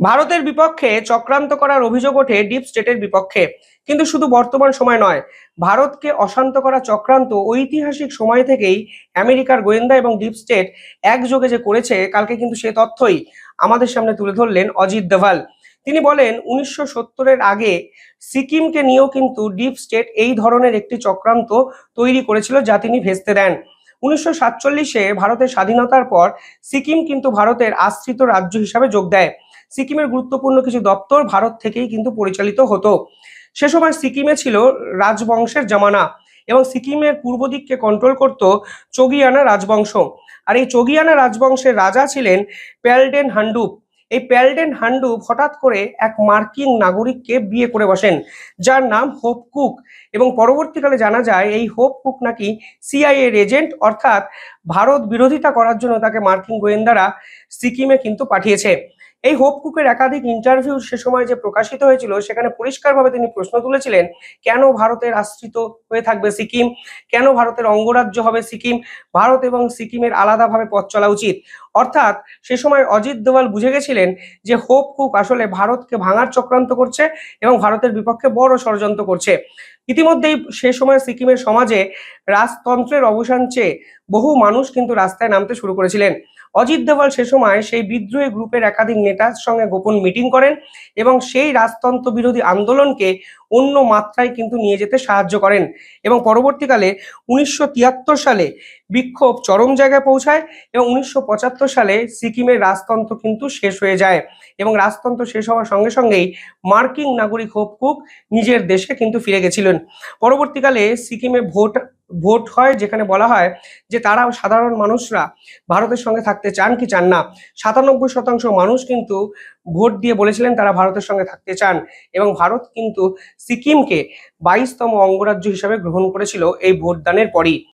ভারতের বিপক্ষে চক্রান্ত করার অভিযোগ ওঠে ডিপ স্টেটের বিপক্ষে। কিন্তু শুধু বর্তমান সময় নয়, ভারতকে অশান্ত করা চক্রান্ত ঐতিহাসিক সময় থেকেই আমেরিকার গোয়েন্দা এবং ডিপ স্টেট একযোগে যে করেছে, কালকে কিন্তু সে তথ্যই আমাদের সামনে তুলে ধরলেন অজিত দোভাল। তিনি বলেন 1970-এর আগে সিকিমকে নিয়েও কিন্তু ডিপ স্টেট এই ধরনের একটি চক্রান্ত তৈরি করেছিল, যা তিনি ভেস্তে দেন। 1947-এ ভারতের স্বাধীনতার পর সিকিম কিন্তু ভারতের আশ্রিত রাজ্য হিসাবে যোগ দেয়। সিকিমের গুরুত্বপূর্ণ কিছু দপ্তর ভারত থেকেই কিন্তু পরিচালিত হতো। সে সময় সিকিমে ছিল রাজবংশের জামানা, এবং সিকিমের পূর্ব দিককে কন্ট্রোল করত চোগিয়ানা রাজবংশ। আর এই চোগিয়ানা রাজবংশের রাজা ছিলেন প্যালডেন হান্ডুপ। এই প্যালডেন হান্ডুপ হঠাৎ করে এক মার্কিন নাগরিককে বিয়ে করে বসেন, যার নাম হোপ কুক। এবং পরবর্তীকালে জানা যায় এই হোপ কুক নাকি সিআইএ এজেন্ট, অর্থাৎ ভারত বিরোধিতা করার জন্য তাকে মার্কিন গোয়েন্দারা সিকিমে কিন্তু পাঠিয়েছে। এই হোপ কুকের একাধিক ইন্টারভিউ সে সময় যে প্রকাশিত হয়েছিল, সেখানে পরিষ্কারভাবে তিনি প্রশ্ন তুলেছিলেন, কেন ভারতের আশ্রিত হয়ে থাকবে সিকিম, কেন ভারতের অঙ্গরাজ্য হবে সিকিম, ভারত এবং সিকিমের আলাদাভাবে পথ চলা উচিত। অর্থাৎ সে সময় অজিত দোভাল বুঝে গেছিলেন যে হোপ কুক আসলে ভারতকে ভাঙার চক্রান্ত করছে এবং ভারতের বিপক্ষে বড় ষড়যন্ত্র করছে। ইতিমধ্যেই সে সময় সিকিমের সমাজে রাজতন্ত্রের অবসান চেয়ে বহু মানুষ কিন্তু রাস্তায় নামতে শুরু করেছিলেন। অজিত দোভাল সে সময় সেই বিদ্রোহী গ্রুপের একাধিক নেতার সঙ্গে গোপন মিটিং করেন এবং সেই রাজতন্ত্র বিরোধী আন্দোলনকে অন্য মাত্রায় কিন্তু নিয়ে যেতে সাহায্য করেন। এবং পরবর্তীকালে 1973 সালে বিক্ষোভ চরম জায়গায় পৌঁছায় এবং 1975 সালে সিকিমের রাজতন্ত্র কিন্তু শেষ হয়ে যায়। এবং রাজতন্ত্র শেষ হওয়ার সঙ্গে সঙ্গেই মার্কিন নাগরিক হোপ কুক নিজের দেশে কিন্তু ফিরে গেছিলেন। পরবর্তীকালে সিকিমে ভোট ভোট হয়, যেখানে বলা হয় যে তারা সাধারণ মানুষরা ভারতের সঙ্গে থাকতে চান কি চান না। 97% মানুষ কিন্তু ভোট দিয়ে বলেছিলেন তারা ভারতের সঙ্গে থাকতে চান, এবং ভারত কিন্তু সিকিমকে 22তম অঙ্গরাজ্য হিসাবে গ্রহণ করেছিল এই ভোটদানের পরই।